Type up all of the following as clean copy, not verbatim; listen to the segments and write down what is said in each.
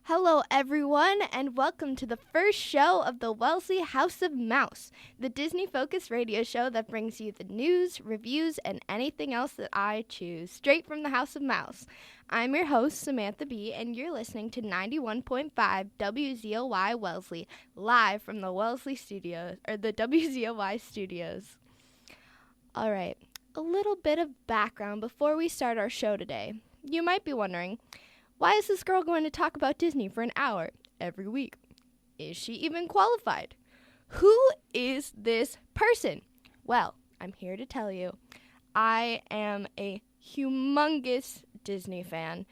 Hello, everyone, and welcome to the first show of the Wellesley House of Mouse, the Disney-focused radio show that brings you the news, reviews, and anything else that I choose, straight from the House of Mouse. I'm your host, Samantha B., and you're listening to 91.5 WZOY Wellesley, live from the Wellesley studios, or the WZOY studios. All right, a little bit of background before we start our show today. You might be wondering, why is this girl going to talk about Disney for an hour every week? Is she even qualified? Who is this person? Well, I'm here to tell you, I am a humongous Disney fan.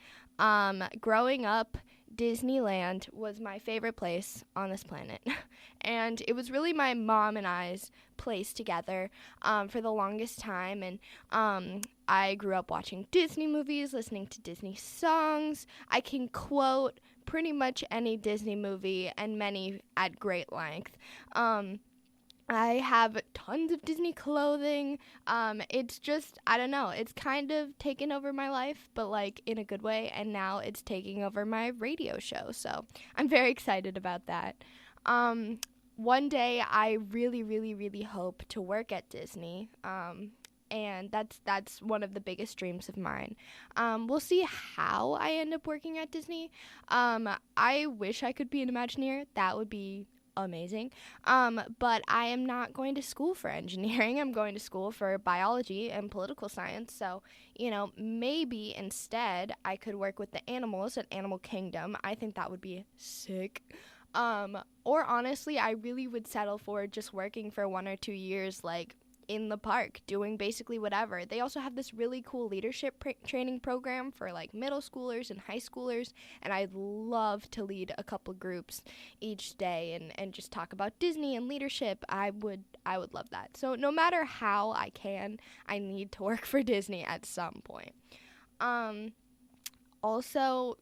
Growing up, Disneyland was my favorite place on this planet. And it was really my mom and I's place together for the longest time. And I grew up watching Disney movies, listening to Disney songs. I can quote pretty much any Disney movie and many at great length. I have tons of Disney clothing. It's just, I don't know, it's kind of taken over my life, but like in a good way, and now it's taking over my radio show, so I'm very excited about that. One day I really hope to work at Disney, and that's one of the biggest dreams of mine. We'll see how I end up working at Disney. I wish I could be an Imagineer. That would be amazing. But I am not going to school for engineering. I'm going to school for biology and political science. So, maybe instead I could work with the animals at Animal Kingdom. I think that would be sick. Or honestly, I really would settle for just working for 1 or 2 years, like in the park, doing basically whatever. They also have this really cool leadership training program for like middle schoolers and high schoolers, and I'd love to lead a couple groups each day and just talk about Disney and leadership. I would love that. So no matter how I can, I need to work for Disney at some point. Also,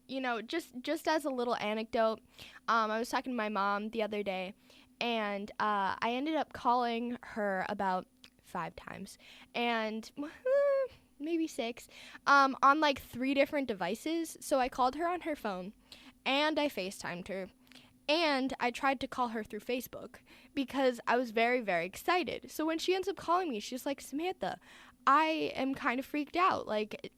just as a little anecdote, I was talking to my mom the other day, and I ended up calling her about 5 times, and maybe 6, on like 3 different devices. So I called her on her phone, and I FaceTimed her, and I tried to call her through Facebook because I was very excited. So when she ends up calling me, she's like, Samantha, I am kind of freaked out. Like,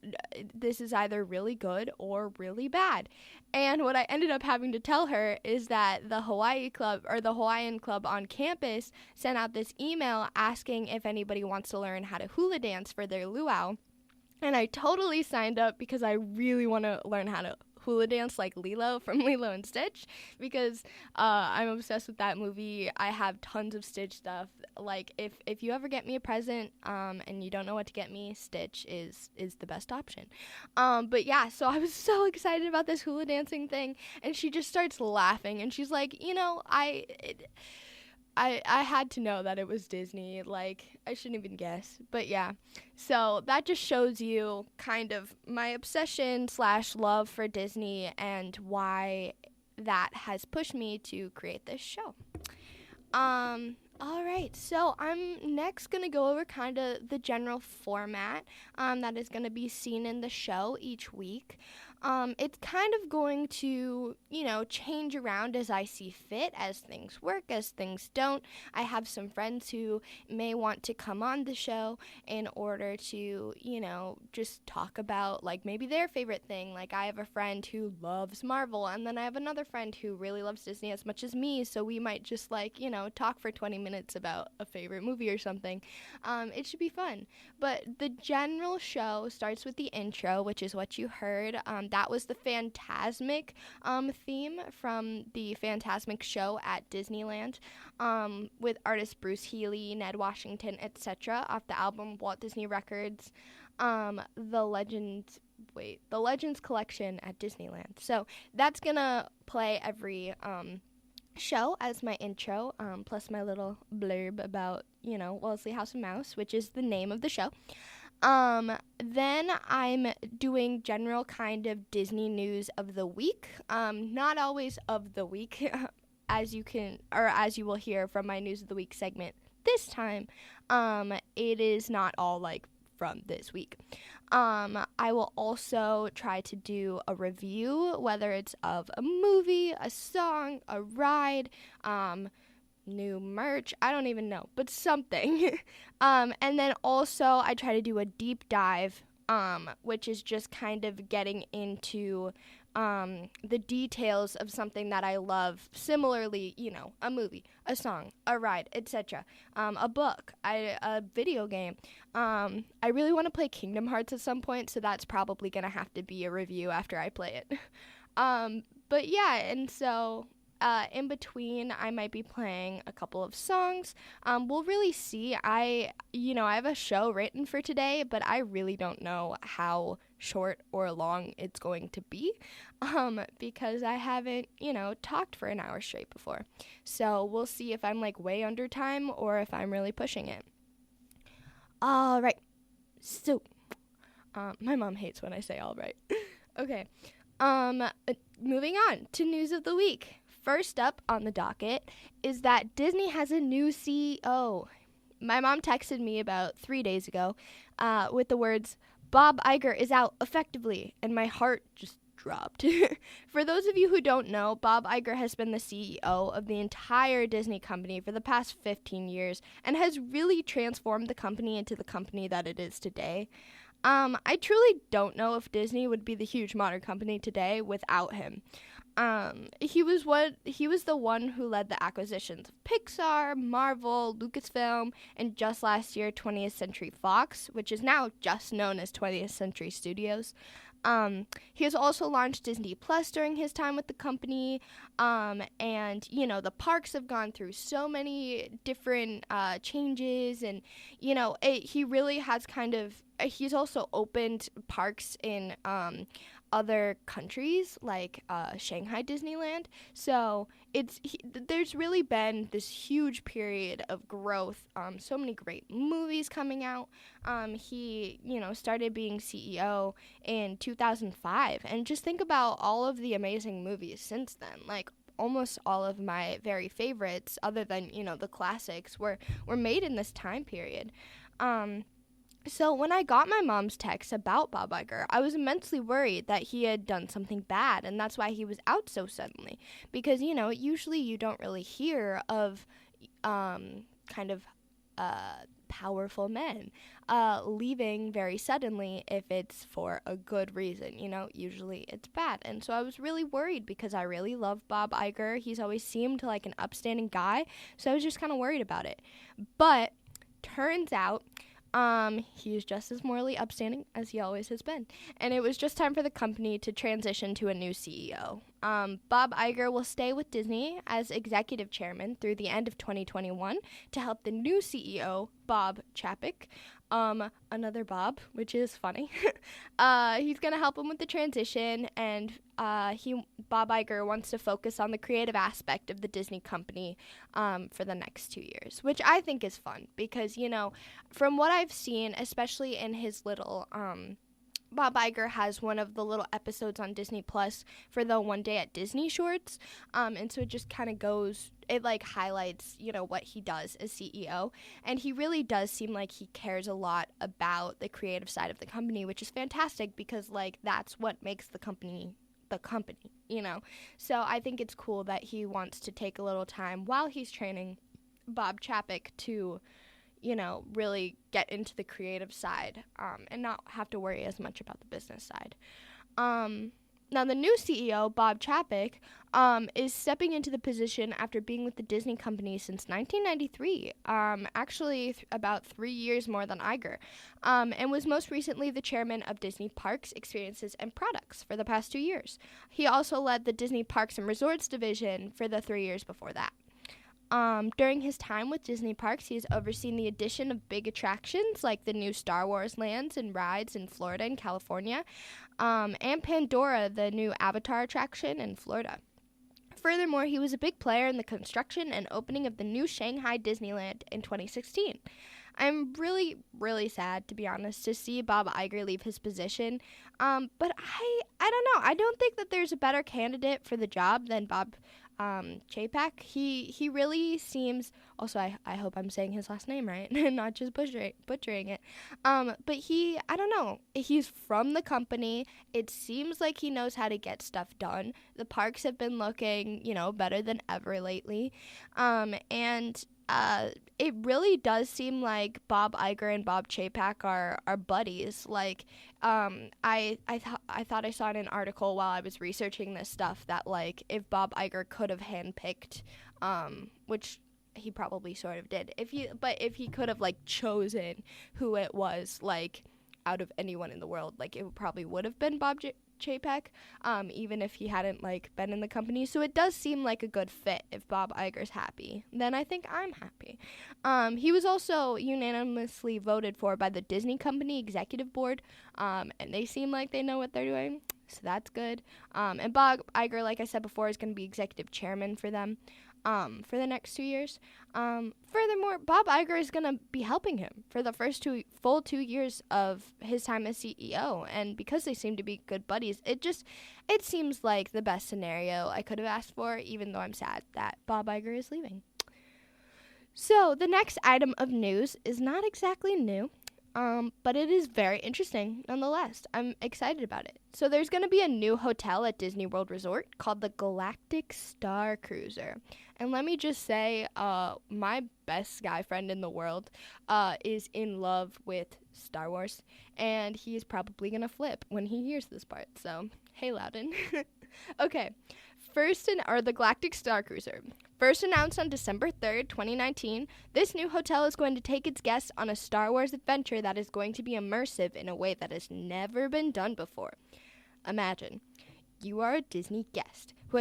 this is either really good or really bad. And what I ended up having to tell her is that the Hawaii Club, or the Hawaiian Club on campus, sent out this email asking if anybody wants to learn how to hula dance for their luau. And I totally signed up because I really want to learn how to hula dance like Lilo from Lilo and Stitch, because I'm obsessed with that movie. I have tons of Stitch stuff. Like, if you ever get me a present and you don't know what to get me, Stitch is the best option. But yeah, so I was so excited about this hula dancing thing, and she just starts laughing, and she's like, I had to know that it was Disney. Like, I shouldn't even guess. But yeah, so that just shows you kind of my obsession / love for Disney and why that has pushed me to create this show. All right, so I'm next going to go over kind of the general format that is going to be seen in the show each week. It's kind of going to, change around as I see fit, as things work, as things don't. I have some friends who may want to come on the show in order to, just talk about, like, maybe their favorite thing. Like, I have a friend who loves Marvel, and then I have another friend who really loves Disney as much as me, so we might just, talk for 20 minutes about a favorite movie or something. It should be fun. But the general show starts with the intro, which is what you heard. That was the Fantasmic theme from the Fantasmic show at Disneyland, with artist Bruce Healey, Ned Washington, etc. off the album Walt Disney Records, The Legends Collection at Disneyland. So that's gonna play every show as my intro, plus my little blurb about, Wellesley House of Mouse, which is the name of the show. Then I'm doing general kind of Disney news of the week. Not always of the week, as you will hear from my news of the week segment this time. It is not all like from this week. I will also try to do a review, whether it's of a movie, a song, a ride, new merch, I don't even know, but something. And then also I try to do a deep dive, which is just kind of getting into the details of something that I love. Similarly, a movie, a song, a ride, etc. A book, a video game. I really want to play Kingdom Hearts at some point, so that's probably going to have to be a review after I play it. But yeah, and so in between, I might be playing a couple of songs. We'll really see. I have a show written for today, but I really don't know how short or long it's going to be, because I haven't, talked for an hour straight before. So we'll see if I'm like way under time or if I'm really pushing it. All right. So, my mom hates when I say all right. Okay. Moving on to news of the week. First up on the docket is that Disney has a new CEO. My mom texted me about 3 days ago with the words, "Bob Iger is out effectively," and my heart just dropped. For those of you who don't know, Bob Iger has been the CEO of the entire Disney company for the past 15 years and has really transformed the company into the company that it is today. I truly don't know if Disney would be the huge modern company today without him. He was the one who led the acquisitions of Pixar, Marvel, Lucasfilm, and just last year 20th Century Fox, which is now just known as 20th Century Studios. He has also launched Disney Plus during his time with the company, and the parks have gone through so many different changes, and he really has he's also opened parks in other countries like Shanghai Disneyland. So there's really been this huge period of growth. So many great movies coming out. He started being CEO in 2005, and just think about all of the amazing movies since then. Like almost all of my very favorites, other than the classics, were made in this time period. So when I got my mom's text about Bob Iger, I was immensely worried that he had done something bad, and that's why he was out so suddenly. Because, usually you don't really hear of powerful men leaving very suddenly if it's for a good reason. Usually it's bad. And so I was really worried because I really love Bob Iger. He's always seemed like an upstanding guy, so I was just kind of worried about it. But turns out he is just as morally upstanding as he always has been. And it was just time for the company to transition to a new CEO. Bob Iger will stay with Disney as executive chairman through the end of 2021 to help the new CEO, Bob Chapek, another Bob, which is funny. He's going to help him with the transition, and Bob Iger wants to focus on the creative aspect of the Disney company for the next 2 years, which I think is fun because, from what I've seen, especially in his little Bob Iger has one of the little episodes on Disney Plus for the One Day at Disney shorts, and so it just kind of highlights, what he does as CEO, and he really does seem like he cares a lot about the creative side of the company, which is fantastic because, that's what makes the company, So I think it's cool that he wants to take a little time while he's training Bob Chapek to really get into the creative side and not have to worry as much about the business side. Now, the new CEO, Bob Chapek, is stepping into the position after being with the Disney company since 1993, about 3 years more than Iger, and was most recently the chairman of Disney Parks, Experiences, and Products for the past 2 years. He also led the Disney Parks and Resorts division for the 3 years before that. During his time with Disney Parks, he has overseen the addition of big attractions like the new Star Wars lands and rides in Florida and California, and Pandora, the new Avatar attraction in Florida. Furthermore, he was a big player in the construction and opening of the new Shanghai Disneyland in 2016. I'm really, really sad, to be honest, to see Bob Iger leave his position, but I don't know. I don't think that there's a better candidate for the job than Bob Chapek. He really seems. Also, I hope I'm saying his last name right and not just butchering it. But I don't know. He's from the company. It seems like he knows how to get stuff done. The parks have been looking, better than ever lately. And it really does seem like Bob Iger and Bob Chapek are buddies. Like, I thought I saw in an article while I was researching this stuff that, like, if Bob Iger could have handpicked, which he probably sort of did, if he could have, like, chosen who it was, like, out of anyone in the world, like, it probably would have been Bob Chapek, even if he hadn't, like, been in the company. So it does seem like a good fit. If Bob Iger's happy, then I think I'm happy. He was also unanimously voted for by the Disney Company Executive Board, and they seem like they know what they're doing, so that's good. And Bob Iger, like I said before, is going to be executive chairman for them for the next 2 years. Furthermore, Bob Iger is going to be helping him for the first 2 years of his time as CEO, and because they seem to be good buddies, it seems like the best scenario I could have asked for, even though I'm sad that Bob Iger is leaving. So the next item of news is not exactly new, but it is very interesting nonetheless. I'm excited about it. So there's going to be a new hotel at Disney World Resort called the Galactic Star Cruiser. And let me just say, my best guy friend in the world is in love with Star Wars, and he's probably going to flip when he hears this part. So, hey, Loudon. Okay. The Galactic Star Cruiser. First announced on December 3rd, 2019, this new hotel is going to take its guests on a Star Wars adventure that is going to be immersive in a way that has never been done before. Imagine, you are a Disney guest who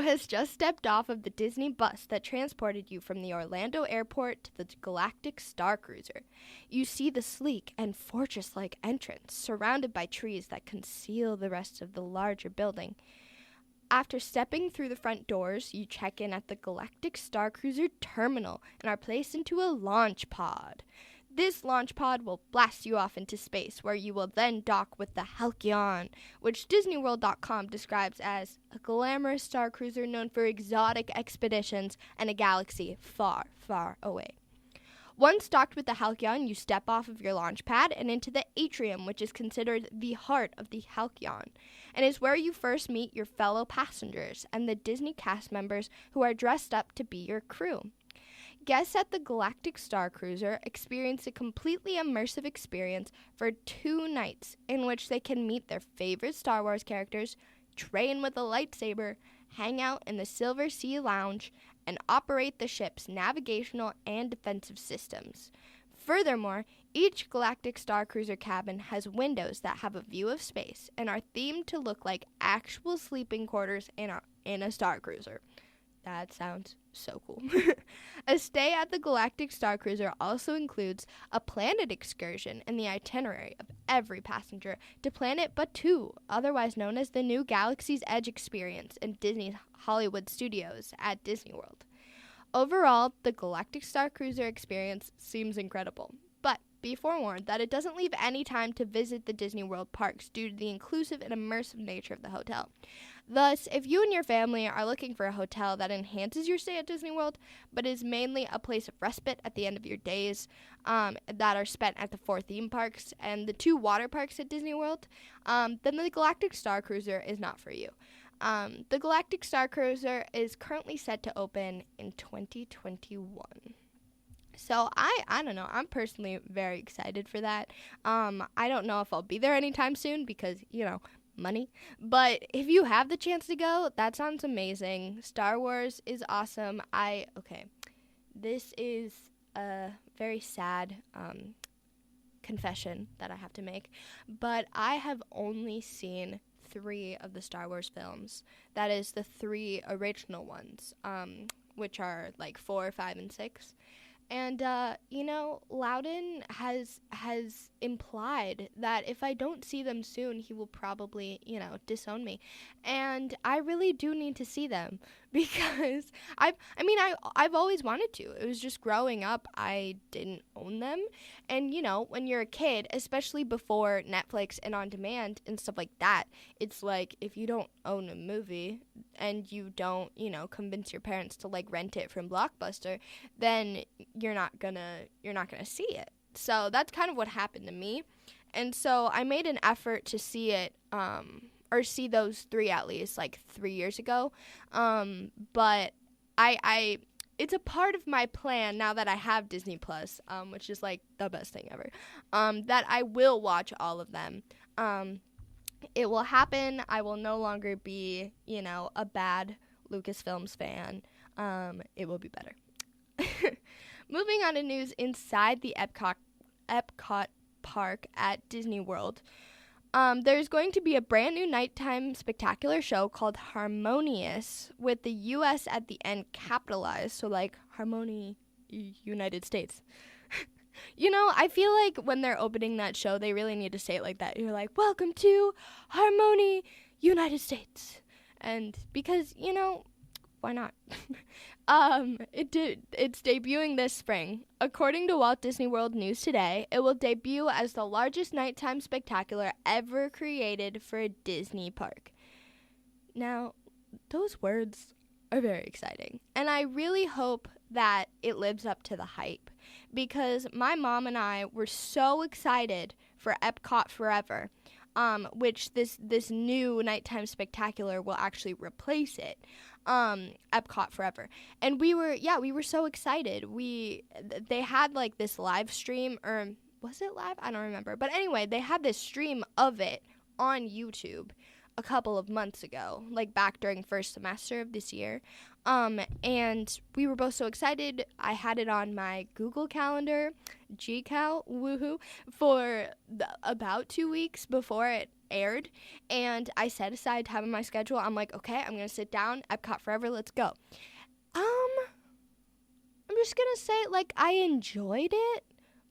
has just stepped off of the Disney bus that transported you from the Orlando airport to the Galactic Star Cruiser. You see the sleek and fortress-like entrance surrounded by trees that conceal the rest of the larger building. After stepping through the front doors, you check in at the Galactic Star Cruiser terminal and are placed into a launch pod. This launch pod will blast you off into space, where you will then dock with the Halcyon, which DisneyWorld.com describes as a glamorous star cruiser known for exotic expeditions and a galaxy far, far away. Once docked with the Halcyon, you step off of your launch pad and into the atrium, which is considered the heart of the Halcyon, and is where you first meet your fellow passengers and the Disney cast members who are dressed up to be your crew. Guests at the Galactic Star Cruiser experience a completely immersive experience for 2 nights in which they can meet their favorite Star Wars characters, train with a lightsaber, hang out in the Silver Sea Lounge, and operate the ship's navigational and defensive systems. Furthermore, each Galactic Star Cruiser cabin has windows that have a view of space and are themed to look like actual sleeping quarters in a Star Cruiser. That sounds so cool. A stay at the Galactic Star Cruiser also includes a planet excursion in the itinerary of every passenger to Planet Batuu, otherwise known as the new Galaxy's Edge experience in Disney's Hollywood Studios at Disney World. Overall, the Galactic Star Cruiser experience seems incredible, but be forewarned that it doesn't leave any time to visit the Disney World parks due to the inclusive and immersive nature of the hotel. Thus, if you and your family are looking for a hotel that enhances your stay at Disney World, but is mainly a place of respite at the end of your days that are spent at the 4 theme parks and the 2 water parks at Disney World, then the Galactic Star Cruiser is not for you. The Galactic Star Cruiser is currently set to open in 2021. So I don't know. I'm personally very excited for that. I don't know if I'll be there anytime soon because, money. But if you have the chance to go, that sounds amazing. Star Wars is awesome. This is a very sad confession that I have to make, but I have only seen 3 of the Star Wars films. That is the 3 original ones, which are like 4, 5, and 6. And, Loudon has implied that if I don't see them soon, he will probably, disown me. And I really do need to see them because I've always wanted to. It was just growing up, I didn't own them. And, when you're a kid, especially before Netflix and on demand and stuff like that, it's like if you don't own a movie and you don't, convince your parents to like rent it from Blockbuster, then you're not gonna see it. So that's kind of what happened to me. And so I made an effort to see it, or see those three at least, like 3 years ago. But I it's a part of my plan now that I have Disney Plus, which is like the best thing ever, that I will watch all of them. It will happen. I will no longer be, a bad Lucasfilms fan. It will be better. Moving on to news inside the Epcot Park at Disney World. There's going to be a brand new nighttime spectacular show called Harmonious, with the U.S. at the end capitalized, so like Harmony, United States. I feel like when they're opening that show, they really need to say it like that. You're like, welcome to Harmony, United States. And because, why not? It's debuting this spring. According to Walt Disney World News Today, it will debut as the largest nighttime spectacular ever created for a Disney park. Now, those words are very exciting, and I really hope that it lives up to the hype, because my mom and I were so excited for Epcot Forever, which this new nighttime spectacular will actually replace it. Epcot Forever. And we were so excited. They had like this live stream, or was it live? I don't remember. But anyway, they had this stream of it on YouTube a couple of months ago, like back during first semester of this year. And we were both so excited. I had it on my Google Calendar, GCal, woohoo, for about 2 weeks before it aired, and I set aside time in my schedule. I'm like, okay, I'm gonna sit down, Epcot Forever, let's go. I'm just gonna say, like, I enjoyed it,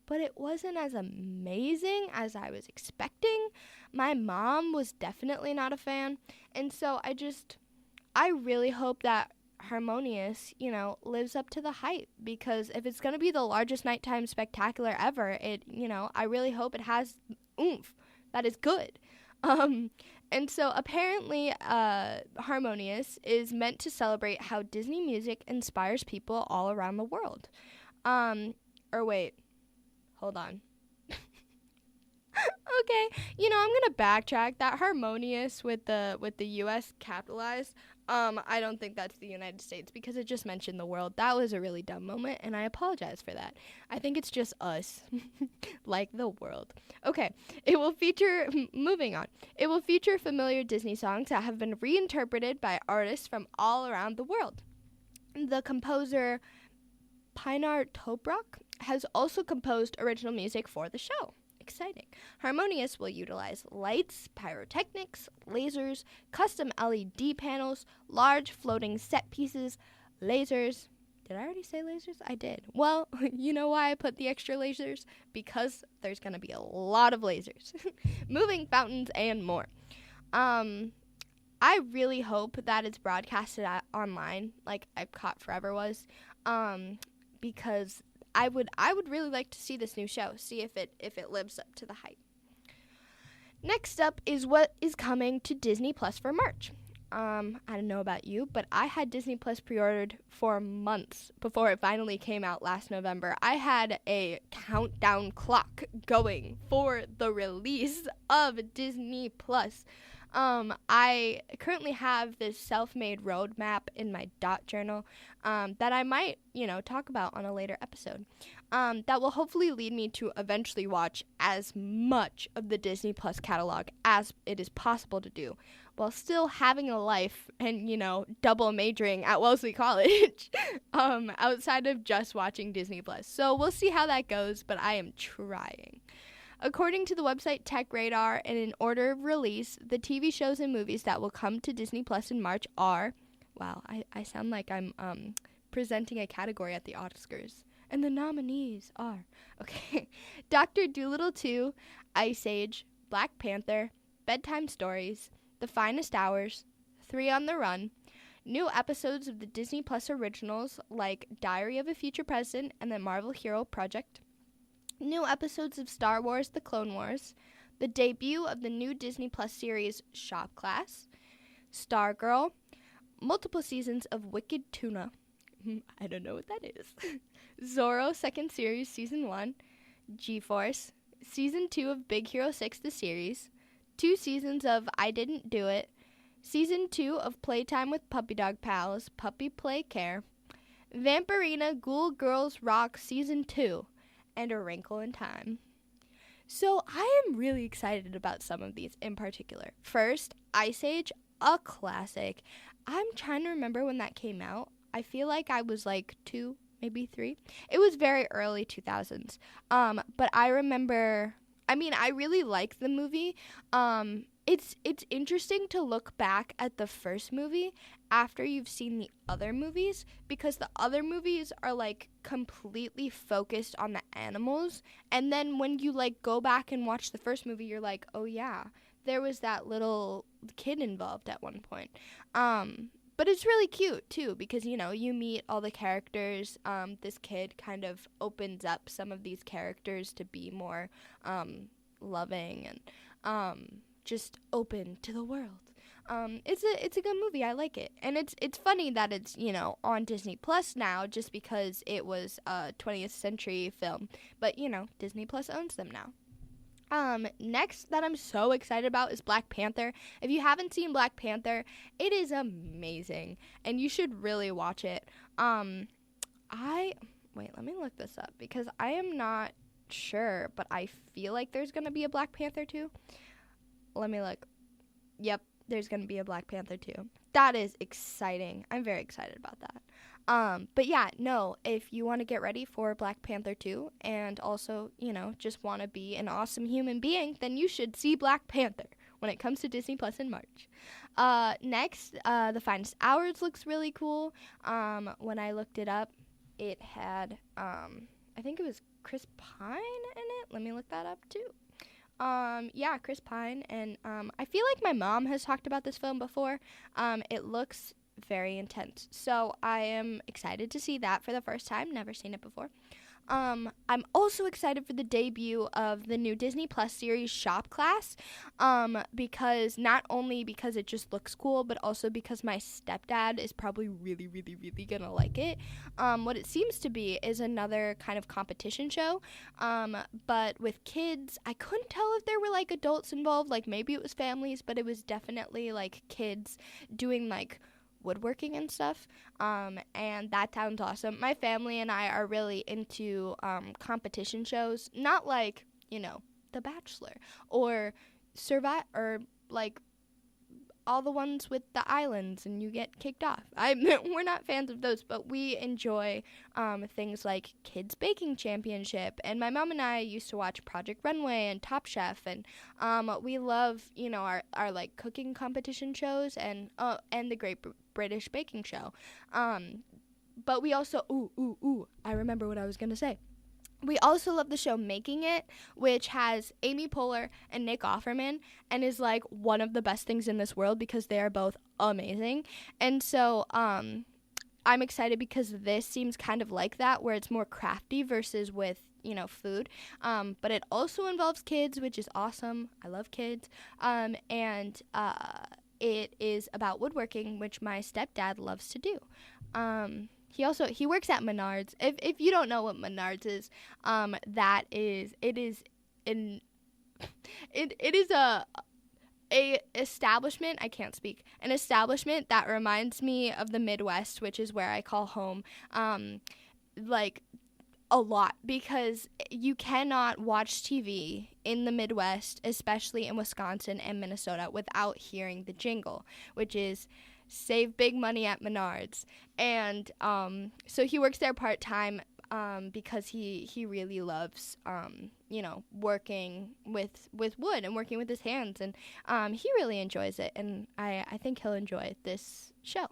but it wasn't as amazing as I was expecting. My mom was definitely not a fan, and so I really hope that Harmonious, lives up to the hype, because if it's gonna be the largest nighttime spectacular ever, I really hope it has oomph that is good. And so apparently, Harmonious is meant to celebrate how Disney music inspires people all around the world. Or wait, hold on. Okay, I'm gonna backtrack. That Harmonious with the U.S. capitalized. I don't think that's the United States, because it just mentioned the world. That was a really dumb moment, and I apologize for that. I think it's just us, like the world. Okay, moving on. It will feature familiar Disney songs that have been reinterpreted by artists from all around the world. The composer Pinar Tobruk has also composed original music for the show. Exciting. Harmonious will utilize lights, pyrotechnics, lasers, custom LED panels, large floating set pieces, lasers. Did I already say lasers? I did. Well, you know why I put the extra lasers? Because there's going to be a lot of lasers. Moving fountains and more. I really hope that it's broadcasted online, like Epcot Forever was, because I would really like to see this new show, see if it lives up to the hype. Next up is what is coming to Disney Plus for March. I don't know about you, but I had Disney Plus pre-ordered for months before it finally came out last November. I had a countdown clock going for the release of Disney Plus. I currently have this self-made roadmap in my dot journal that I might, talk about on a later episode. That will hopefully lead me to eventually watch as much of the Disney Plus catalog as it is possible to do, while still having a life and, double majoring at Wellesley College outside of just watching Disney Plus. So we'll see how that goes, but I am trying. According to the website Tech Radar, and in order of release, the TV shows and movies that will come to Disney Plus in March are, wow, I sound like I'm presenting a category at the Oscars. And the nominees are, okay, Dr. Dolittle 2, Ice Age, Black Panther, Bedtime Stories, The Finest Hours, 3 on the Run, New episodes of the Disney Plus originals like Diary of a Future President and the Marvel Hero Project. New episodes of Star Wars: The Clone Wars. The debut of the new Disney Plus series Shop Class. Stargirl. Multiple seasons of Wicked Tuna. I don't know what that is. Zorro second series season 1. G-Force. Season 2 of Big Hero 6 the series. 2 seasons of I Didn't Do It. Season 2 of Playtime with Puppy Dog Pals, Puppy Play Care. Vampirina Ghoul Girls Rock Season 2. And A Wrinkle in Time. So I am really excited about some of these in particular. First, Ice Age, a classic. I'm trying to remember when that came out. I feel like I was like 2, maybe 3. It was very early 2000s. But I remember, I really like the movie. It's interesting to look back at the first movie after you've seen the other movies, because the other movies are like completely focused on the animals, and then when you like go back and watch the first movie, you're like, oh yeah, there was that little kid involved at one point. But it's really cute too, because you meet all the characters. This kid kind of opens up some of these characters to be more loving and just open to the world. It's a good movie. I like it, and it's funny that it's on Disney Plus now, just because it was a 20th century film. But Disney Plus owns them now. Next that I'm so excited about is Black Panther. If you haven't seen Black Panther, it is amazing, and you should really watch it. Let me look this up, because I am not sure, but I feel like there's gonna be a Black Panther 2. Let me look. Yep, there's gonna be a Black Panther 2. That is exciting. I'm very excited about that. But yeah, no, if you want to get ready for Black Panther 2 and also, just want to be an awesome human being, then you should see Black Panther when it comes to Disney Plus in March. Next, The Finest Hours looks really cool. When I looked it up, it had, I think it was Chris Pine in it. Let me look that up too. Yeah, Chris Pine, and I feel like my mom has talked about this film before. It looks very intense, so I am excited to see that for the first time. Never seen it before. I'm also excited for the debut of the new Disney Plus series Shop Class, because not only because it just looks cool, but also because my stepdad is probably really, really, really gonna like it. What it seems to be is another kind of competition show, but with kids. I couldn't tell if there were like adults involved, like maybe it was families, but it was definitely like kids doing like woodworking and stuff, and that sounds awesome. My family and I are really into competition shows, not like The Bachelor or Survive, or like all the ones with the islands and you get kicked off. We're not fans of those, but we enjoy things like Kids Baking Championship, and my mom and I used to watch Project Runway and Top Chef, and we love our like cooking competition shows and the Great British Baking Show. But we also I remember what I was gonna say. We also love the show Making It, which has Amy Poehler and Nick Offerman, and is like one of the best things in this world because they are both amazing. And so I'm excited because this seems kind of like that, where it's more crafty versus with food. But it also involves kids, which is awesome. I love kids. And it is about woodworking, which my stepdad loves to do. He works at Menards. If you don't know what Menards is, it is a establishment. I can't speak. An establishment that reminds me of the Midwest, which is where I call home. Like a lot, because you cannot watch TV in the Midwest, especially in Wisconsin and Minnesota, without hearing the jingle, which is save big money at Menards. And so he works there part-time because he really loves working with wood and working with his hands, and he really enjoys it, and I think he'll enjoy this show.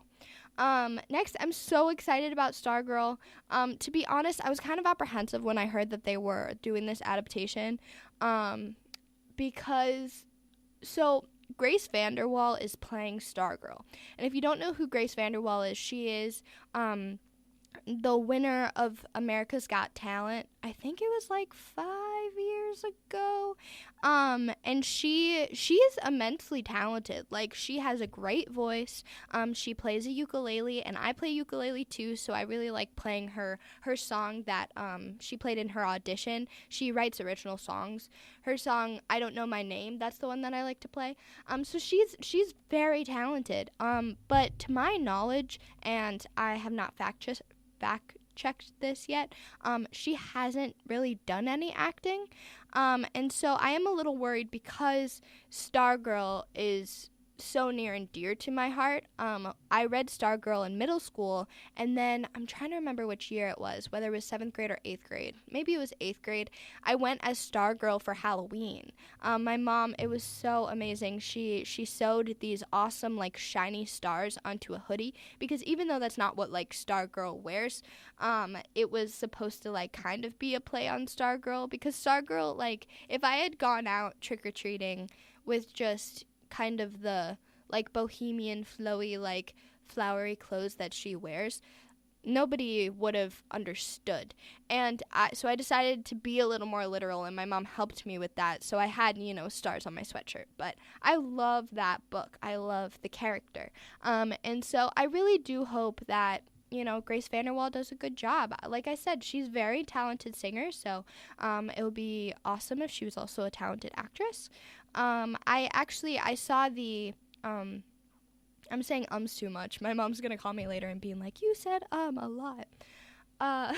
Next, I'm so excited about Stargirl. To be honest, I was kind of apprehensive when I heard that they were doing this adaptation, because Grace VanderWaal is playing Stargirl. And if you don't know who Grace VanderWaal is, she is the winner of America's Got Talent. I think it was like 5 years ago. And she is immensely talented. Like, she has a great voice. She plays a ukulele, and I play ukulele too, so I really like playing her song that she played in her audition. She writes original songs. Her song "I Don't Know My Name," that's the one that I like to play. So she's very talented. But to my knowledge, and I have not fact-checked this yet, she hasn't really done any acting. And so I am a little worried because Stargirl is so near and dear to my heart. I read Stargirl in middle school, and then I'm trying to remember which year it was, whether it was 7th grade or 8th grade. Maybe it was 8th grade. I went as Stargirl for Halloween. My mom, it was so amazing. She sewed these awesome, like, shiny stars onto a hoodie, because even though that's not what, like, Stargirl wears, it was supposed to, like, kind of be a play on Stargirl, because Stargirl, like, if I had gone out trick-or-treating with just kind of the, like, bohemian, flowy, like, flowery clothes that she wears, nobody would have understood. And so I decided to be a little more literal, and my mom helped me with that. So I had, stars on my sweatshirt. But I love that book. I love the character. And so I really do hope that, Grace VanderWaal does a good job. Like I said, she's a very talented singer, so it would be awesome if she was also a talented actress. I saw the, I'm saying too much. My mom's gonna call me later and being like, you said a lot. I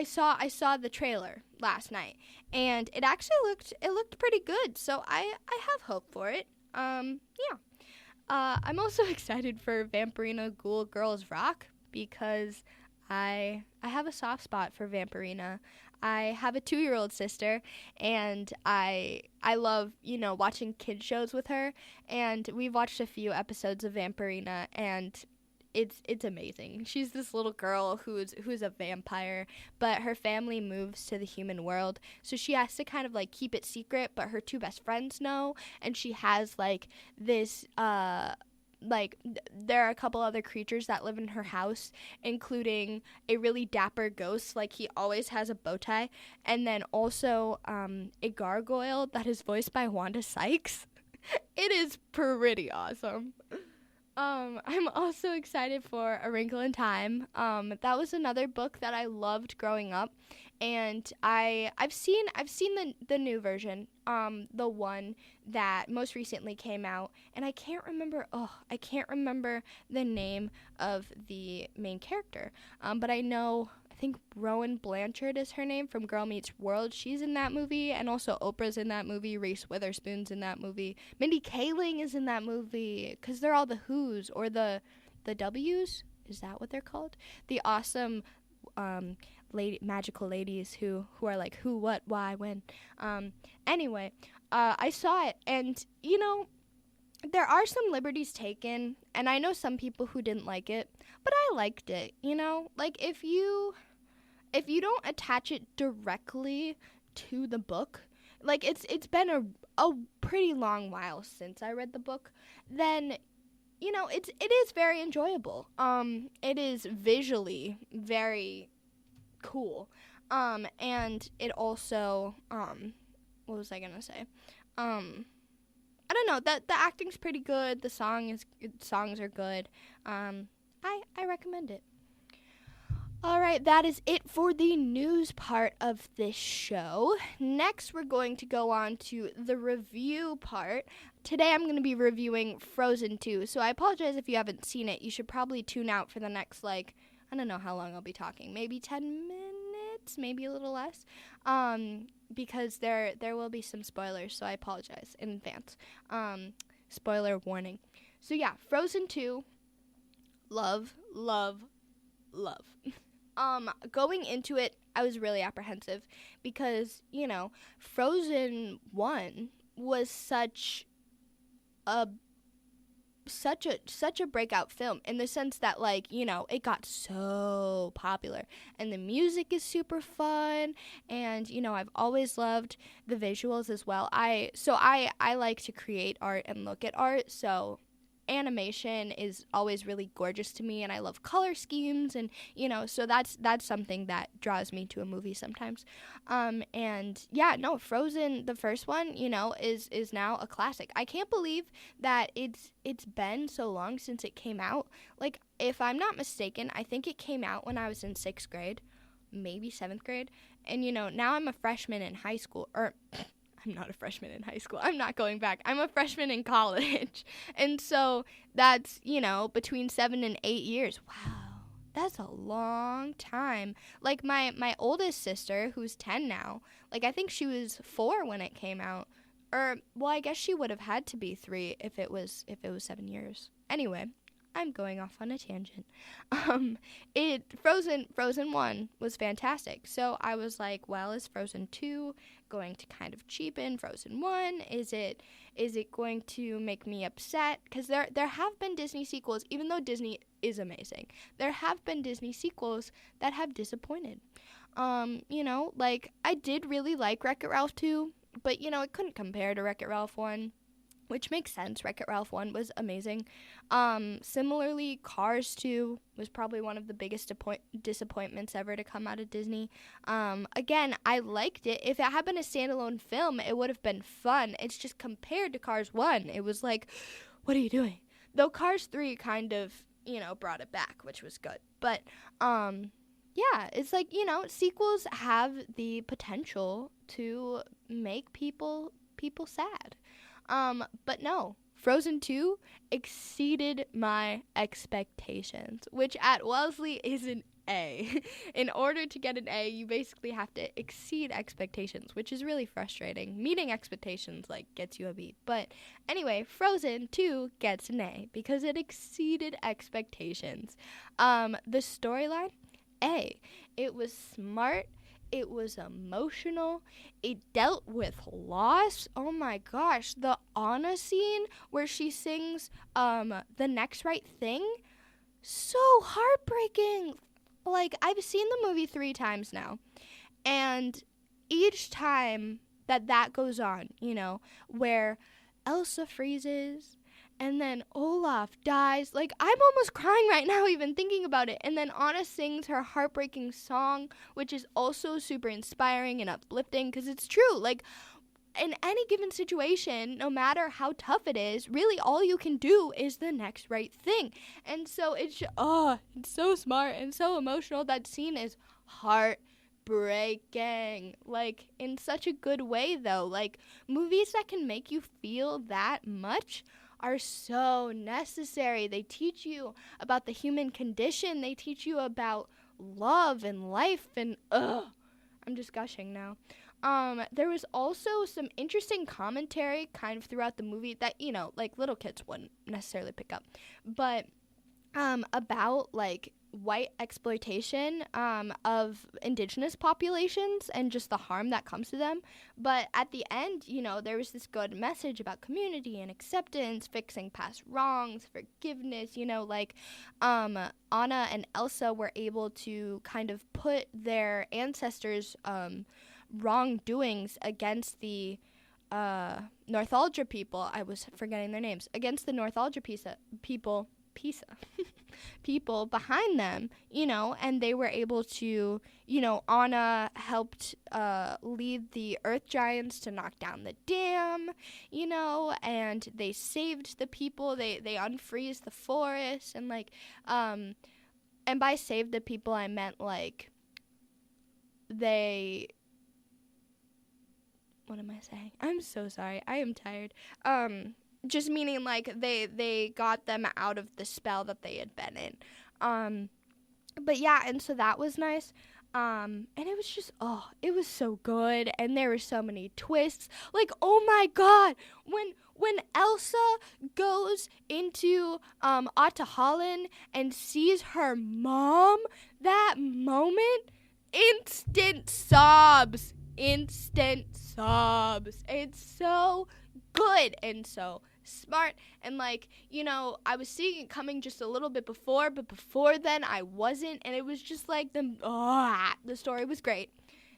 saw the trailer last night, and it actually looked pretty good, so I have hope for it. Yeah. I'm also excited for Vampirina Ghoul Girls Rock, because I have a soft spot for Vampirina. I have a 2-year-old sister, and I love, watching kid shows with her, and we've watched a few episodes of Vampirina, and it's amazing. She's this little girl who's a vampire, but her family moves to the human world, so she has to kind of, like, keep it secret, but her 2 best friends know, and she has, like, this, there are a couple other creatures that live in her house, including a really dapper ghost, like, he always has a bow tie, and then also a gargoyle that is voiced by Wanda Sykes. It is pretty awesome. I'm also excited for A Wrinkle in Time. That was another book that I loved growing up, and I've seen the new version, the one that most recently came out, and I can't remember the name of the main character. But I think Rowan Blanchard is her name from Girl Meets World. She's in that movie, and also Oprah's in that movie. Reese Witherspoon's in that movie. Mindy Kaling is in that movie, because they're all the Who's, or the W's. Is that what they're called? The awesome magical ladies who are like who, what, why, when. Anyway, I saw it, and there are some liberties taken, and I know some people who didn't like it, but I liked it. Like, if you don't attach it directly to the book, like, it's been a pretty long while since I read the book, then it is very enjoyable. It is visually very cool, and it also, what was I gonna say? I don't know, that the acting's pretty good. The songs are good. I recommend it. All right, that is it for the news part of this show. Next, we're going to go on to the review part. Today, I'm going to be reviewing Frozen 2, so I apologize if you haven't seen it. You should probably tune out for the next, I don't know how long I'll be talking. Maybe 10 minutes, maybe a little less, because there will be some spoilers, so I apologize in advance. Spoiler warning. So yeah, Frozen 2, love. Going into it, I was really apprehensive because, Frozen 1 was such a such a breakout film in the sense that, like, you know, it got so popular and the music is super fun, and, you know, I've always loved the visuals as well. I like to create art and look at art, so animation is always really gorgeous to me, and I love color schemes, and, you know, so that's something that draws me to a movie sometimes. And yeah, no, Frozen, the first one, you know, is now a classic. I can't believe that it's been so long since it came out. Like, if I'm not mistaken, I think it came out when I was in 6th grade, maybe 7th grade, and, you know, now I'm a freshman in high school, or I'm not a freshman in high school. I'm not going back. I'm a freshman in college. And so that's, you know, between 7 and 8 years. Wow. That's a long time. Like, my oldest sister, who's 10 now, like, I think she was 4 when it came out. Or, well, I guess she would have had to be 3 if it was 7 years. Anyway, I'm going off on a tangent. Frozen 1 was fantastic. So I was like, well, is Frozen 2 going to kind of cheapen Frozen 1? Is it going to make me upset? Because there have been Disney sequels, even though Disney is amazing. There have been Disney sequels that have disappointed. You know, like, I did really like Wreck-It Ralph 2, but, you know, it couldn't compare to Wreck-It Ralph 1. Which makes sense. Wreck-It Ralph 1 was amazing. Similarly, Cars 2 was probably one of the biggest disappointments ever to come out of Disney. Again, I liked it. If it had been a standalone film, it would have been fun. It's just compared to Cars 1, it was like, what are you doing? Though Cars 3 kind of, you know, brought it back, which was good. But, yeah, it's like, you know, sequels have the potential to make people sad. But no, Frozen 2 exceeded my expectations, which at Wellesley is an A. In order to get an A, you basically have to exceed expectations, which is really frustrating. Meeting expectations, like, gets you a B. But anyway, Frozen 2 gets an A because it exceeded expectations. The storyline, A. It was smart. It was emotional. It dealt with loss. Oh my gosh. The Anna scene where she sings The Next Right Thing. So heartbreaking. Like, I've seen the movie 3 times now. And each time that goes on, you know, where Elsa freezes and then Olaf dies. Like, I'm almost crying right now even thinking about it. And then Anna sings her heartbreaking song, which is also super inspiring and uplifting because it's true. Like, in any given situation, no matter how tough it is, really all you can do is the next right thing. And so it's so smart and so emotional. That scene is heartbreaking, like, in such a good way, though. Like, movies that can make you feel that much are so necessary. They teach you about the human condition. They teach you about love and life, and I'm just gushing now. There was also some interesting commentary kind of throughout the movie that, you know, like, little kids wouldn't necessarily pick up, but about, like, white exploitation of indigenous populations and just the harm that comes to them. But at the end, you know, there was this good message about community and acceptance, fixing past wrongs, forgiveness, you know, like Anna and Elsa were able to kind of put their ancestors' wrongdoings against the Northuldra people. I was forgetting their names. Against the Northuldra people behind them, you know, and they were able to, you know, Anna helped lead the earth giants to knock down the dam, you know, and they saved the people, they unfreezed the forest, and, like, and by save the people, I meant, like, what am I saying? I'm so sorry. I am tired. Just meaning, like, they got them out of the spell that they had been in. But yeah, and so that was nice. And it was just, it was so good, and there were so many twists. Like, oh my god, when Elsa goes into Atahalan and sees her mom, that moment, instant sobs. It's so good and so smart. And like, you know, I was seeing it coming just a little bit before, but before then I wasn't. And it was just like the story was great.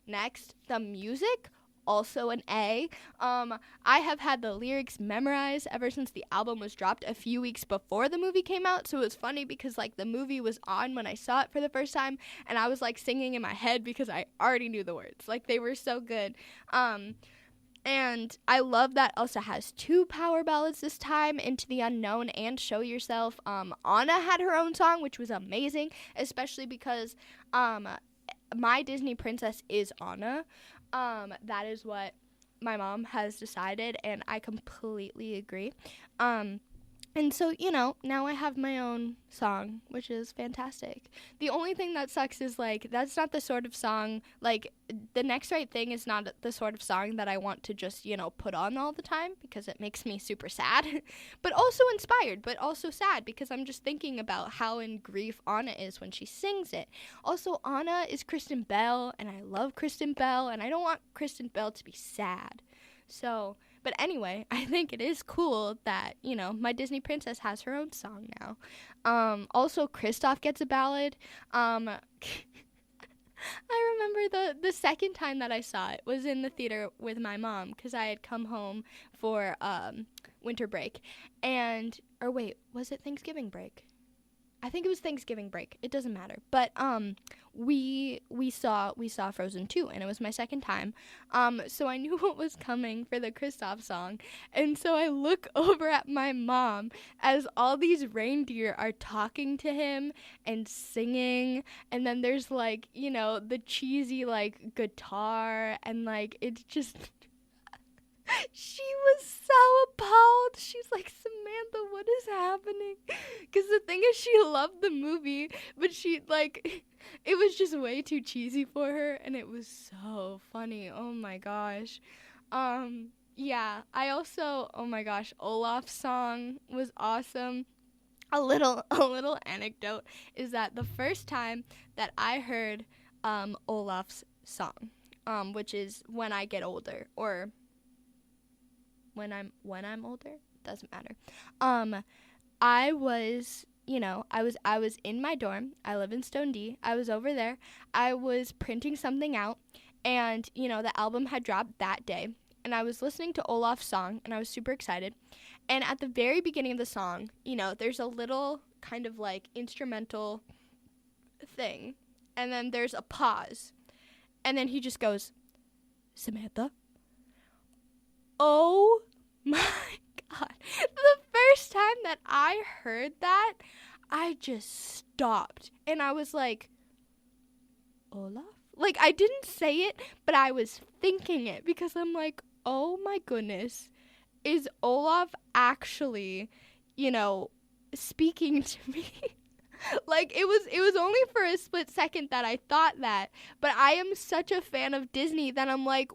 Next, the music, also an A. I have had the lyrics memorized ever since the album was dropped a few weeks before the movie came out. So it was funny because like the movie was on when I saw it for the first time, and I was like singing in my head because I already knew the words. Like they were so good. And I love that Elsa has 2 power ballads this time, Into the Unknown and Show Yourself. Anna had her own song, which was amazing, especially because my Disney princess is Anna. That is what my mom has decided, and I completely agree. And so, you know, now I have my own song, which is fantastic. The only thing that sucks is, like, that's not the sort of song, like, the Next Right Thing is not the sort of song that I want to just, you know, put on all the time because it makes me super sad. But also inspired, but also sad because I'm just thinking about how in grief Anna is when she sings it. Also, Anna is Kristen Bell, and I love Kristen Bell, and I don't want Kristen Bell to be sad. So... But anyway, I think it is cool that, you know, my Disney princess has her own song now. Also, Kristoff gets a ballad. I remember the second time that I saw it was in the theater with my mom because I had come home for winter break. Or wait, was it Thanksgiving break? I think it was Thanksgiving break. It doesn't matter. But we saw Frozen 2, and it was my second time. So I knew what was coming for the Kristoff song. And so I look over at my mom as all these reindeer are talking to him and singing. And then there's like, you know, the cheesy like guitar, and like it's just she was so appalled. She's like, Samantha, what is happening? Because the thing is, she loved the movie, but she, like, it was just way too cheesy for her, and it was so funny. Oh, my gosh. Yeah, I also, oh, my gosh, Olaf's song was awesome. A little anecdote is that the first time that I heard Olaf's song, which is When I Get Older, or... when I'm older, doesn't matter. I was, you know, I was in my dorm. I live in Stone D. I was over there. I was printing something out, and you know, the album had dropped that day, and I was listening to Olaf's song, and I was super excited. And at the very beginning of the song, you know, there's a little kind of like instrumental thing, and then there's a pause, and then he just goes, Samantha. Oh my God. The first time that I heard that, I just stopped. And I was like, Olaf? Like, I didn't say it, but I was thinking it because I'm like, oh my goodness, is Olaf actually, you know, speaking to me? Like, it was only for a split second that I thought that, but I am such a fan of Disney that I'm like,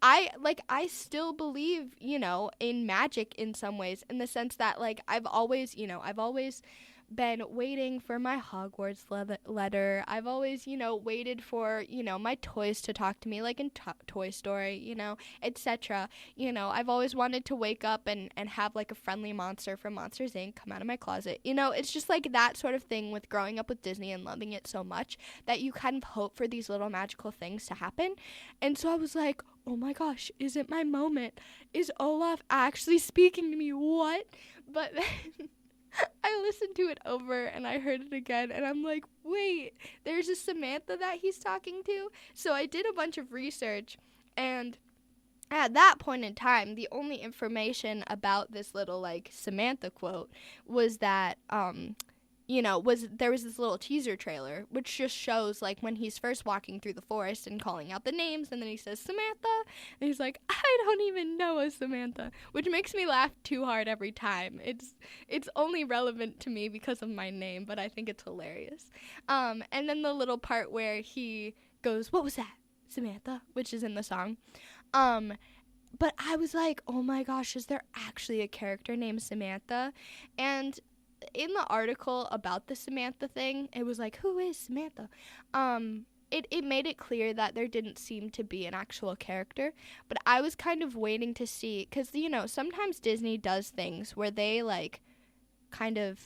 I still believe, you know, in magic in some ways, in the sense that, like, I've always been waiting for my Hogwarts letter. I've always, you know, waited for, you know, my toys to talk to me, like in Toy Story, you know, etc. You know, I've always wanted to wake up and have, like, a friendly monster from Monsters, Inc. come out of my closet. You know, it's just, like, that sort of thing with growing up with Disney and loving it so much that you kind of hope for these little magical things to happen. And so I was like, oh my gosh, is it my moment? Is Olaf actually speaking to me? What? But then I listened to it over and I heard it again and I'm like, wait, there's a Samantha that he's talking to? So I did a bunch of research, and at that point in time, the only information about this little, like, Samantha quote was that, you know, there was this little teaser trailer, which just shows, like, when he's first walking through the forest and calling out the names, and then he says, Samantha, and he's like, I don't even know a Samantha, which makes me laugh too hard every time. It's only relevant to me because of my name, but I think it's hilarious. And then the little part where he goes, what was that, Samantha, which is in the song. But I was like, oh my gosh, is there actually a character named Samantha? And in the article about the Samantha thing, it was like, who is Samantha? it made it clear that there didn't seem to be an actual character, but I was kind of waiting to see, because, sometimes Disney does things where they, like, kind of,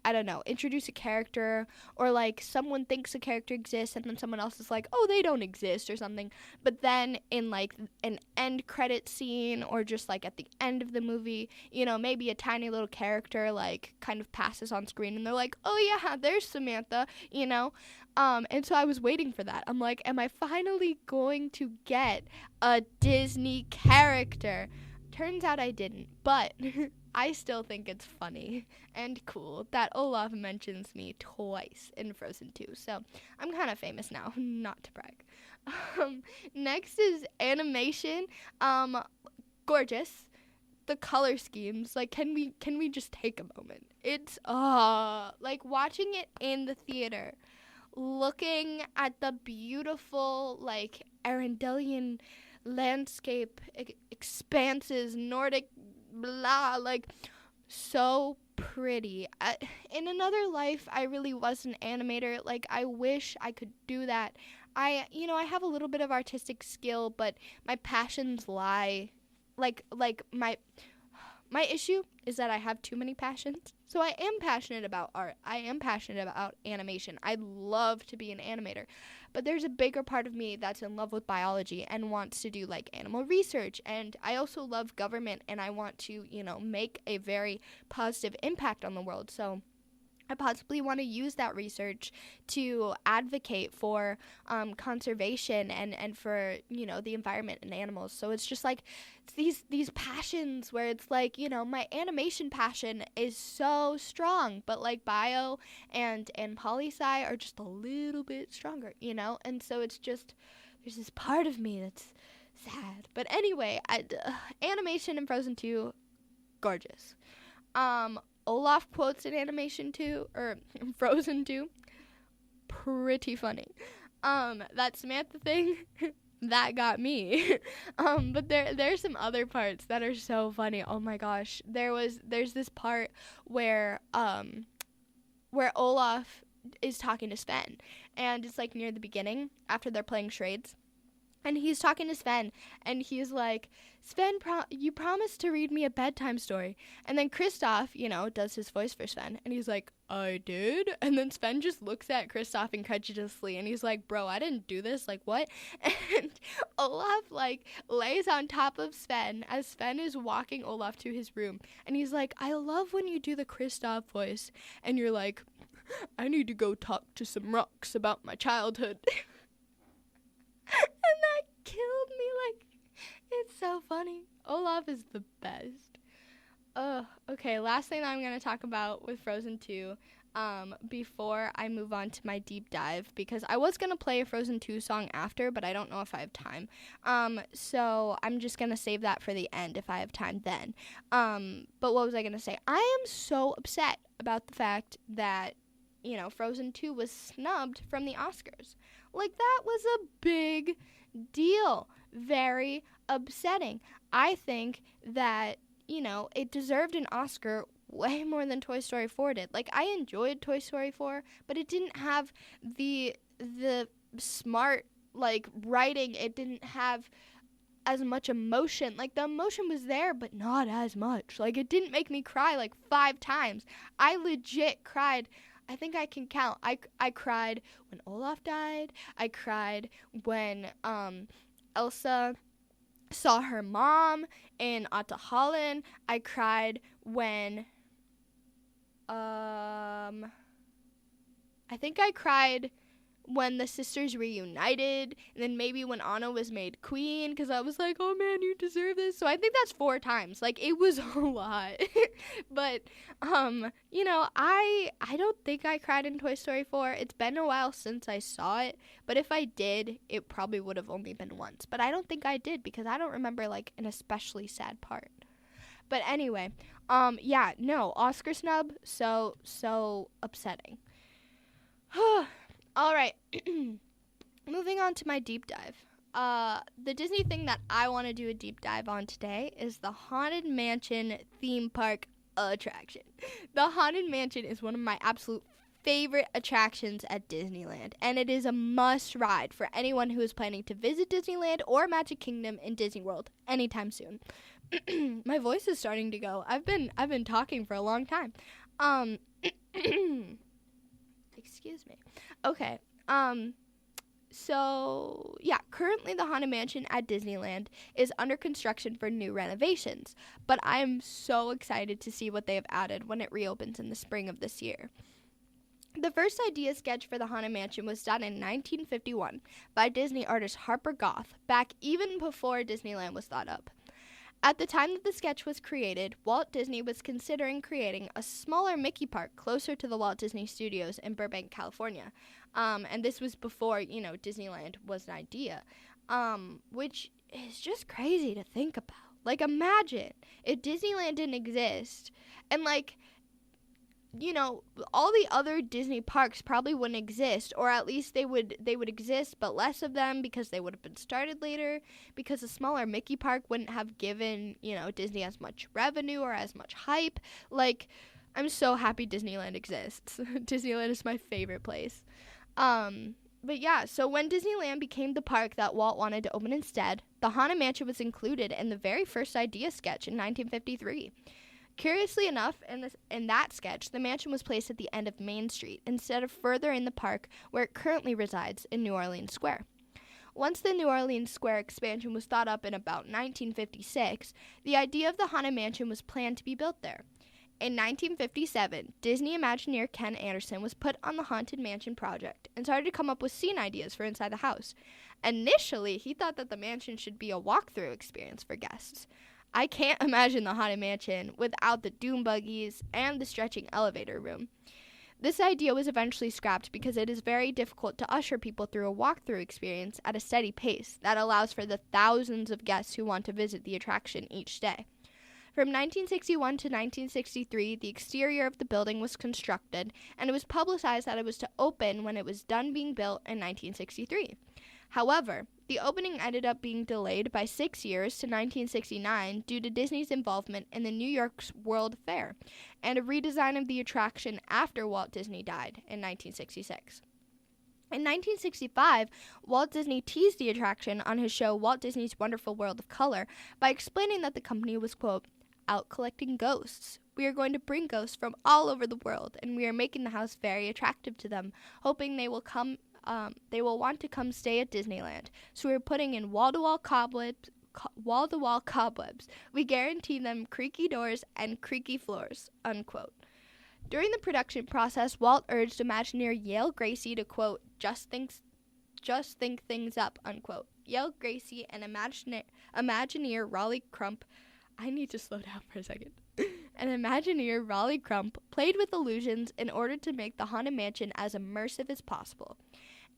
I don't know, introduce a character, or, like, someone thinks a character exists, and then someone else is like, oh, they don't exist, or something. But then in, like, an end credit scene, or just, like, at the end of the movie, maybe a tiny little character, like, kind of passes on screen, and they're like, oh, yeah, there's Samantha, and so I was waiting for that. I'm like, am I finally going to get a Disney character? Turns out I didn't, but I still think it's funny and cool that Olaf mentions me twice in Frozen 2. So I'm kind of famous now, not to brag. Next is animation. Gorgeous. The color schemes. Like, can we just take a moment? It's like watching it in the theater, looking at the beautiful, like, Arendellian landscape, expanses, Nordic, blah, like, so pretty. In another life, I really was an animator. Like, I wish I could do that. I have a little bit of artistic skill, but my passions lie, like my issue is that I have too many passions. So I am passionate about art. I am passionate about animation. I'd love to be an animator. But there's a bigger part of me that's in love with biology and wants to do, like, animal research. And I also love government, and I want to, make a very positive impact on the world. So I possibly want to use that research to advocate for conservation and for, the environment and animals. So it's just like these passions where it's like, my animation passion is so strong, but like bio and poli-sci are just a little bit stronger, And so it's just, there's this part of me that's sad. But anyway, animation in Frozen 2, gorgeous. Olaf quotes in animation 2, or Frozen 2, pretty funny. That Samantha thing, that got me. But there's some other parts that are so funny. Oh my gosh. There's this part where Olaf is talking to Sven, and it's like near the beginning after they're playing charades. And he's talking to Sven, and he's like, Sven, you promised to read me a bedtime story. And then Kristoff, does his voice for Sven, and he's like, I did? And then Sven just looks at Kristoff incredulously, and he's like, bro, I didn't do this, like, what? And Olaf, like, lays on top of Sven as Sven is walking Olaf to his room, and he's like, I love when you do the Kristoff voice, and you're like, I need to go talk to some rocks about my childhood. And that killed me. Like, it's so funny. Olaf is the best. Okay, last thing that I'm going to talk about with Frozen 2 before I move on to my deep dive, because I was going to play a Frozen 2 song after, but I don't know if I have time. So I'm just going to save that for the end if I have time then. But what was I going to say? I am so upset about the fact that, Frozen 2 was snubbed from the Oscars. Like, that was a big deal. Very upsetting. I think that, it deserved an Oscar way more than Toy Story 4 did. Like, I enjoyed Toy Story 4, but it didn't have the smart, like, writing. It didn't have as much emotion. Like, the emotion was there, but not as much. Like, it didn't make me cry, like, 5 times. I legit cried. I think I can count. I cried when Olaf died. I cried when Elsa saw her mom in Atta Holland. I cried when I think I cried when the sisters reunited, and then maybe when Anna was made queen, because I was like, oh man, you deserve this. So I think that's 4 times. Like, it was a lot. But I don't think I cried in Toy Story 4. It's been a while since I saw it, but if I did, it probably would have only been once. But I don't think I did, because I don't remember, like, an especially sad part. But anyway, Oscar snub, so upsetting. All right, moving on to my deep dive. The Disney thing that I want to do a deep dive on today is the Haunted Mansion theme park attraction. The Haunted Mansion is one of my absolute favorite attractions at Disneyland, and it is a must ride for anyone who is planning to visit Disneyland or Magic Kingdom in Disney World anytime soon. My voice is starting to go. I've been talking for a long time. Excuse me. Okay. So, yeah, currently the Haunted Mansion at Disneyland is under construction for new renovations, but I am so excited to see what they have added when it reopens in the spring of this year. The first idea sketch for the Haunted Mansion was done in 1951 by Disney artist Harper Goth, back even before Disneyland was thought up. At the time that the sketch was created, Walt Disney was considering creating a smaller Mickey park closer to the Walt Disney Studios in Burbank, California. And this was before, Disneyland was an idea, which is just crazy to think about. Like, imagine if Disneyland didn't exist and, all the other Disney parks probably wouldn't exist, or at least they would exist, but less of them because they would have been started later, because a smaller Mickey park wouldn't have given, Disney as much revenue or as much hype. Like, I'm so happy Disneyland exists. Disneyland is my favorite place. But yeah, so when Disneyland became the park that Walt wanted to open instead, the Haunted Mansion was included in the very first idea sketch in 1953. Curiously enough, in that sketch, the mansion was placed at the end of Main Street instead of further in the park where it currently resides in New Orleans Square. Once the New Orleans Square expansion was thought up in about 1956, the idea of the Haunted Mansion was planned to be built there. In 1957, Disney Imagineer Ken Anderson was put on the Haunted Mansion project and started to come up with scene ideas for inside the house. Initially, he thought that the mansion should be a walkthrough experience for guests. I can't imagine the Haunted Mansion without the doom buggies and the stretching elevator room. This idea was eventually scrapped because it is very difficult to usher people through a walkthrough experience at a steady pace that allows for the thousands of guests who want to visit the attraction each day. From 1961 to 1963, the exterior of the building was constructed, and it was publicized that it was to open when it was done being built in 1963. However, the opening ended up being delayed by 6 years to 1969 due to Disney's involvement in the New York's World Fair and a redesign of the attraction after Walt Disney died in 1966. In 1965, Walt Disney teased the attraction on his show Walt Disney's Wonderful World of Color by explaining that the company was, quote, out collecting ghosts. We are going to bring ghosts from all over the world, and we are making the house very attractive to them, hoping they will want to come stay at Disneyland. So we're putting in wall-to-wall cobwebs. We guarantee them creaky doors and creaky floors, unquote. During the production process, Walt urged Imagineer Yale Gracie to, quote, just think things up, unquote. Yale Gracie and Imagineer Raleigh Crump, I need to slow down for a second. And Imagineer Raleigh Crump played with illusions in order to make the Haunted Mansion as immersive as possible.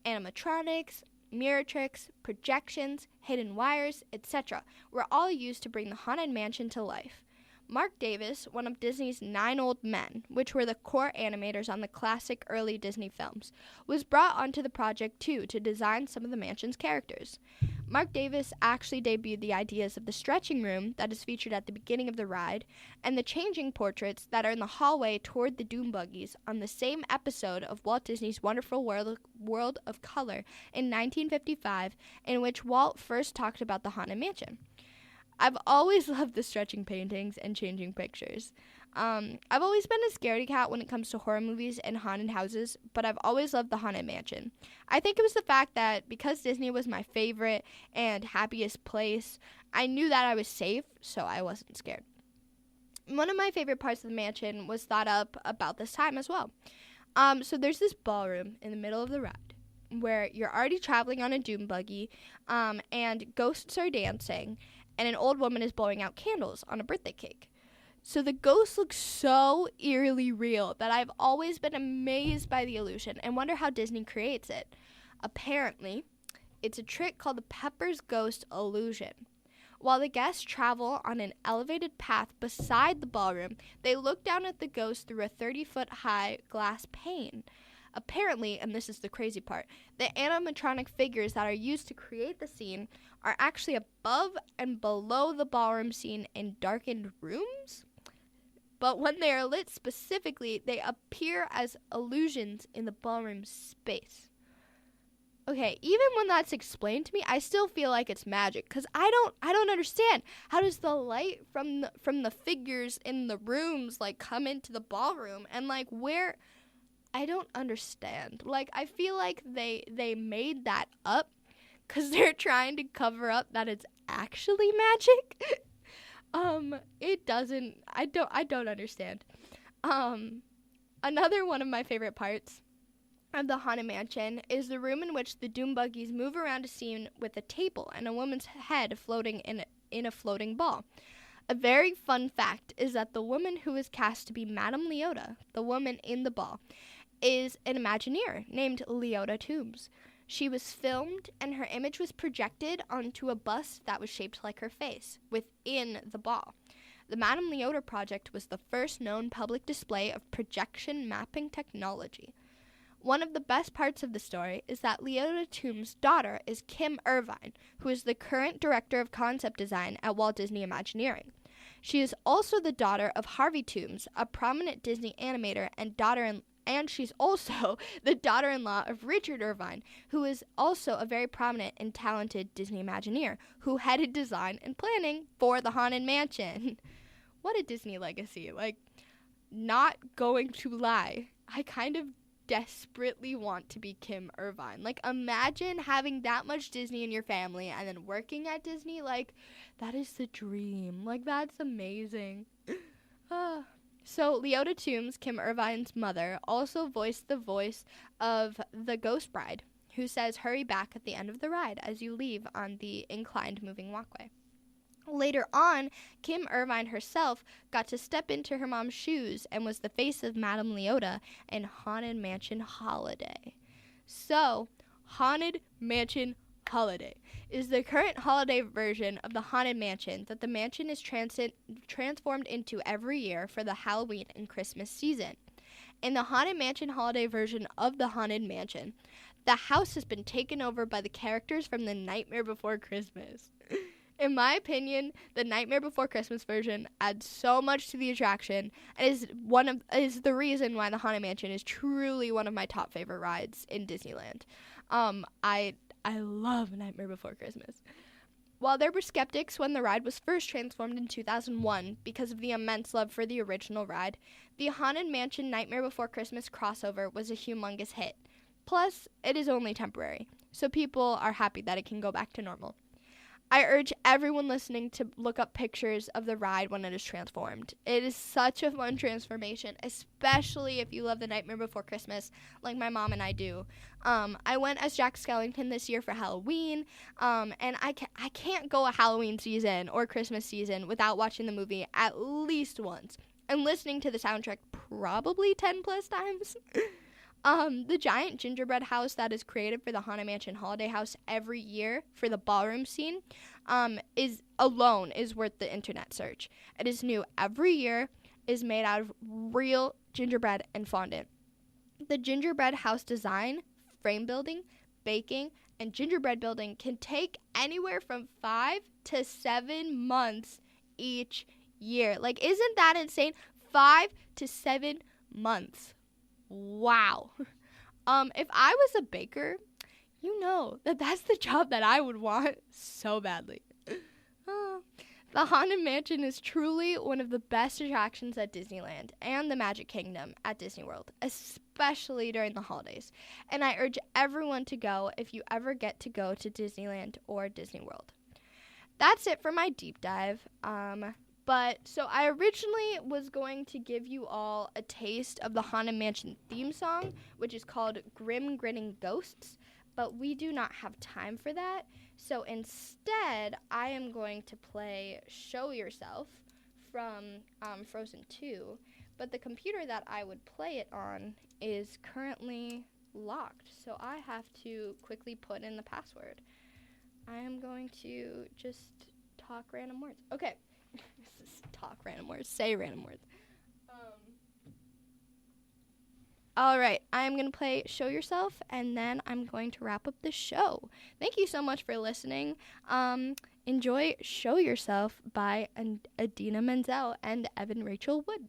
Animatronics, mirror tricks, projections, hidden wires, etc. were all used to bring the Haunted Mansion to life. Mark Davis, one of Disney's 9 old men, which were the core animators on the classic early Disney films, was brought onto the project too to design some of the mansion's characters. Mark Davis actually debuted the ideas of the stretching room that is featured at the beginning of the ride and the changing portraits that are in the hallway toward the doom buggies on the same episode of Walt Disney's Wonderful World of Color in 1955, in which Walt first talked about the Haunted Mansion. I've always loved the stretching paintings and changing pictures. I've always been a scaredy cat when it comes to horror movies and haunted houses, but I've always loved the Haunted Mansion. I think it was the fact that because Disney was my favorite and happiest place, I knew that I was safe, so I wasn't scared. One of my favorite parts of the mansion was thought up about this time as well. So there's this ballroom in the middle of the ride where you're already traveling on a doom buggy, and ghosts are dancing, and an old woman is blowing out candles on a birthday cake. So the ghosts look so eerily real that I've always been amazed by the illusion and wonder how Disney creates it. Apparently, it's a trick called the Pepper's Ghost illusion. While the guests travel on an elevated path beside the ballroom, they look down at the ghost through a 30-foot-high glass pane. Apparently, and this is the crazy part, the animatronic figures that are used to create the scene are actually above and below the ballroom scene in darkened rooms. but when they are lit specifically, they appear as illusions in the ballroom space. Okay, even when that's explained to me, I still feel like it's magic because I don't understand. How does the light from the figures in the rooms like come into the ballroom and like where? I don't understand. Like I feel like they made that up because they're trying to cover up that it's actually magic. It doesn't. I don't understand. Another one of my favorite parts of the Haunted Mansion is the room in which the Doom Buggies move around a scene with a table and a woman's head floating in a floating ball. A very fun fact is that the woman who is cast to be Madame Leota, the woman in the ball, is an Imagineer named Leota Toombs. She was filmed and her image was projected onto a bust that was shaped like her face within the ball. The Madame Leota project was the first known public display of projection mapping technology. One of the best parts of the story is that Leota Toombs' daughter is Kim Irvine, who is the current director of concept design at Walt Disney Imagineering. She is also the daughter of Harvey Toombs, a prominent Disney animator, and she's also the daughter-in-law of Richard Irvine, who is also a very prominent and talented Disney Imagineer, who headed design and planning for the Haunted Mansion. What a Disney legacy. Like, not going to lie, I kind of desperately want to be Kim Irvine. Like, imagine having that much Disney in your family and then working at Disney. Like, that is the dream. Like, that's amazing. So, Leota Toombs, Kim Irvine's mother, also voiced the voice of the Ghost Bride, who says, "Hurry back at the end of the ride as you leave on the inclined moving walkway." Later on, Kim Irvine herself got to step into her mom's shoes and was the face of Madame Leota in Haunted Mansion Holiday. So, Haunted Mansion Holiday is the current holiday version of the Haunted Mansion that the mansion is transformed into every year for the Halloween and Christmas season. In the Haunted Mansion Holiday version of the Haunted Mansion, the house has been taken over by the characters from The Nightmare Before Christmas. In my opinion, the Nightmare Before Christmas version adds so much to the attraction and is the reason why the Haunted Mansion is truly one of my top favorite rides in Disneyland. I love Nightmare Before Christmas. While there were skeptics when the ride was first transformed in 2001 because of the immense love for the original ride, the Haunted Mansion Nightmare Before Christmas crossover was a humongous hit. Plus, it is only temporary, so people are happy that it can go back to normal. I urge everyone listening to look up pictures of the ride when it is transformed. It is such a fun transformation, especially if you love The Nightmare Before Christmas, like my mom and I do. I went as Jack Skellington this year for Halloween, and I can't go a Halloween season or Christmas season without watching the movie at least once and listening to the soundtrack probably 10 plus times. The giant gingerbread house that is created for the Haunted Mansion Holiday House every year for the ballroom scene is worth the internet search. It is new every year, is made out of real gingerbread and fondant. The gingerbread house design, frame building, baking, and gingerbread building can take anywhere from 5 to 7 months each year. Like, isn't that insane? 5 to 7 months. Wow. If I was a baker, you know that's the job that I would want so badly. The Haunted Mansion is truly one of the best attractions at Disneyland and the Magic Kingdom at Disney World, especially during the holidays. And I urge everyone to go if you ever get to go to Disneyland or Disney World. That's it for my deep dive. So I originally was going to give you all a taste of the Haunted Mansion theme song, which is called Grim Grinning Ghosts, but we do not have time for that. So instead, I am going to play Show Yourself from Frozen 2, but the computer that I would play it on is currently locked, so I have to quickly put in the password. I am going to just talk random words. Okay. Talk random words. Say random words. All right. I am going to play Show Yourself, and then I'm going to wrap up the show. Thank you so much for listening. Enjoy Show Yourself by Idina Menzel and Evan Rachel Wood.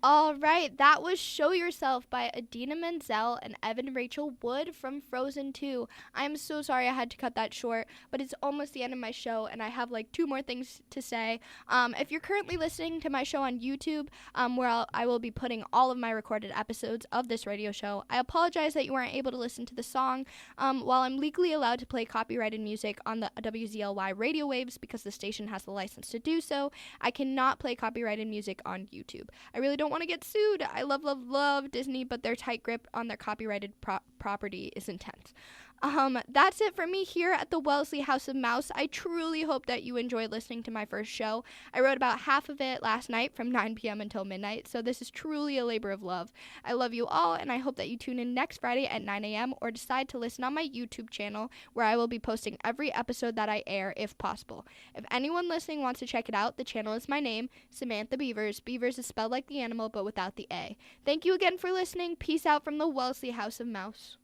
All right, that was Show Yourself by Idina Menzel and Evan Rachel Wood from Frozen 2. I'm so sorry I had to cut that short, but it's almost the end of my show, and I have like two more things to say. If you're currently listening to my show on YouTube, where I will be putting all of my recorded episodes of this radio show, I apologize that you weren't able to listen to the song. While I'm legally allowed to play copyrighted music on the WZLY radio waves because the station has the license to do so, I cannot play copyrighted music on YouTube. I really don't want to get sued. I love Disney, but their tight grip on their copyrighted property is intense. That's it for me here at the Wellesley House of Mouse. I truly hope that you enjoyed listening to my first show. I wrote about half of it last night from 9 p.m. until midnight, so this is truly a labor of love. I love you all, and I hope that you tune in next Friday at 9 a.m. or decide to listen on my YouTube channel, where I will be posting every episode that I air if possible. If anyone listening wants to check it out, the channel is my name, Samantha Beavers. Beavers is spelled like the animal, but without the A. Thank you again for listening. Peace out from the Wellesley House of Mouse.